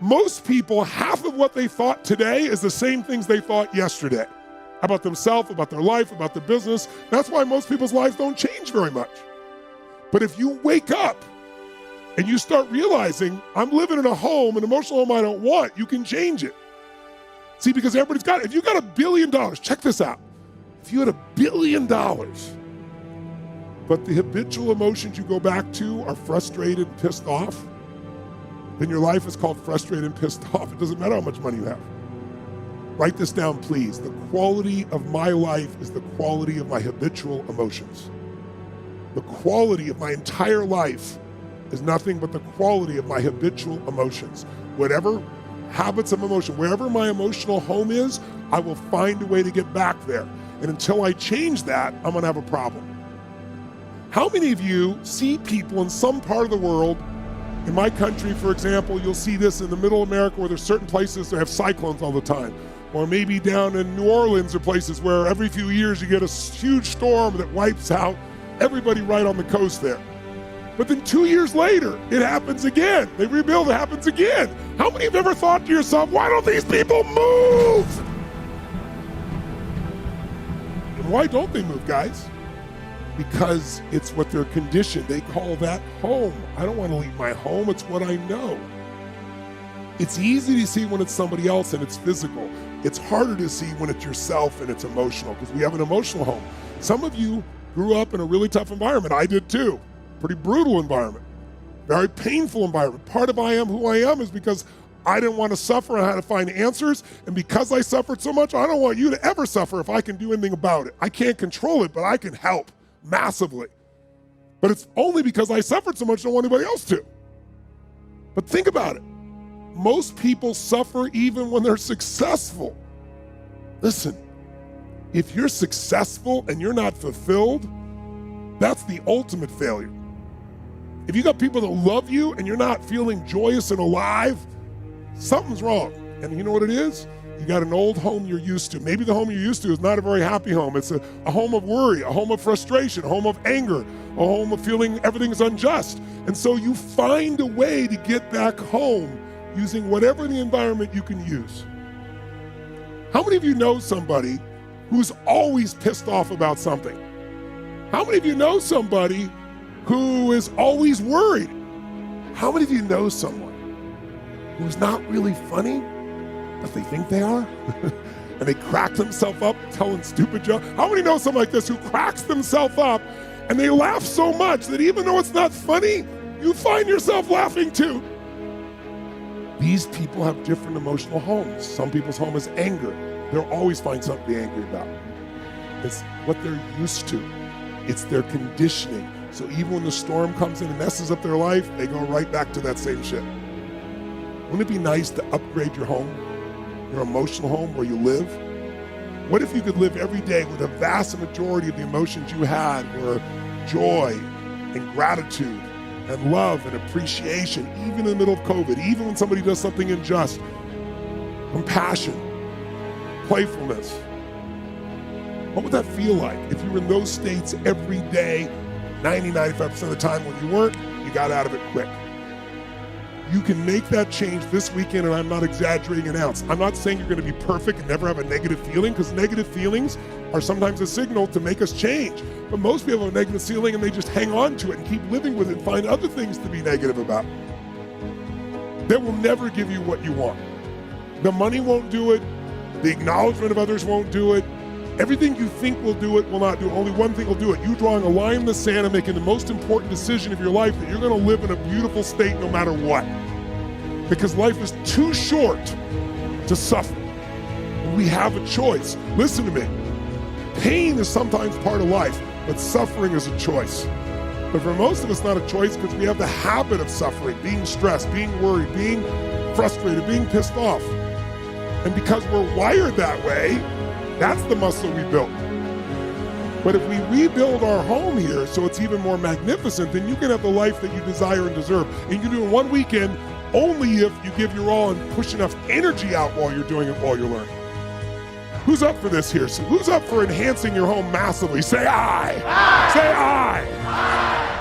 Most people, half of what they thought today is the same things they thought yesterday about themselves, about their life, about their business. That's why most people's lives don't change very much. But if you wake up and you start realizing, I'm living in a home, an emotional home I don't want, you can change it. See, because everybody's got it. If you got $1 billion, check this out. If you had $1 billion, but the habitual emotions you go back to are frustrated and pissed off, then your life is called frustrated and pissed off. It doesn't matter how much money you have. Write this down, please. The quality of my life is the quality of my habitual emotions. The quality of my entire life is nothing but the quality of my habitual emotions. Whatever habits of emotion, wherever my emotional home is, I will find a way to get back there. And until I change that, I'm gonna have a problem. How many of you see people in some part of the world, in my country, for example, you'll see this in the middle of America where there's certain places that have cyclones all the time. Or maybe down in New Orleans or places where every few years you get a huge storm that wipes out everybody right on the coast there. But then 2 years later, it happens again. They rebuild, it happens again. How many have ever thought to yourself, why don't these people move? And why don't they move, guys? Because it's what they're conditioned. They call that home. I don't want to leave my home, it's what I know. It's easy to see when it's somebody else and it's physical. It's harder to see when it's yourself and it's emotional, because we have an emotional home. Some of you grew up in a really tough environment. I did too. Pretty brutal environment. Very painful environment. Part of I am who I am is because I didn't want to suffer. I had to find answers. And because I suffered so much, I don't want you to ever suffer if I can do anything about it. I can't control it, but I can help massively. But it's only because I suffered so much I don't want anybody else to. But think about it. Most people suffer even when they're successful. Listen, if you're successful and you're not fulfilled, that's the ultimate failure. If you got people that love you and you're not feeling joyous and alive, something's wrong. And you know what it is? You got an old home you're used to. Maybe the home you're used to is not a very happy home. It's a home of worry, a home of frustration, a home of anger, a home of feeling everything's unjust. And so you find a way to get back home using whatever the environment you can use. How many of you know somebody who's always pissed off about something? How many of you know somebody who is always worried? How many of you know someone who's not really funny, but they think they are? And they crack themselves up telling stupid jokes? How many know someone like this who cracks themselves up and they laugh so much that even though it's not funny, you find yourself laughing too? These people have different emotional homes. Some people's home is anger. They'll always find something to be angry about. It's what they're used to. It's their conditioning. So even when the storm comes in and messes up their life, they go right back to that same shit. Wouldn't it be nice to upgrade your home, your emotional home where you live? What if you could live every day with a vast majority of the emotions you had were joy and gratitude and love and appreciation, even in the middle of COVID, even when somebody does something unjust, compassion, playfulness? What would that feel like if you were in those states every day, 90-95% of the time? When you weren't, you got out of it quick. You can make that change this weekend, and I'm not exaggerating an ounce. I'm not saying you're going to be perfect and never have a negative feeling, because negative feelings are sometimes a signal to make us change. But most people have a negative feeling and they just hang on to it and keep living with it and find other things to be negative about. That will never give you what you want. The money won't do it. The acknowledgement of others won't do it. Everything you think will do it will not do it. Only one thing will do it. You drawing a line in the sand and making the most important decision of your life that you're going to live in a beautiful state no matter what. Because life is too short to suffer. We have a choice. Listen to me. Pain is sometimes part of life, but suffering is a choice. But for most of us, not a choice, because we have the habit of suffering, being stressed, being worried, being frustrated, being pissed off. And because we're wired that way, that's the muscle we built. But if we rebuild our home here so it's even more magnificent, then you can have the life that you desire and deserve. And you can do it in one weekend only if you give your all and push enough energy out while you're doing it, while you're learning. Who's up for this here? So who's up for enhancing your home massively? Say aye. Aye. Say aye. Aye.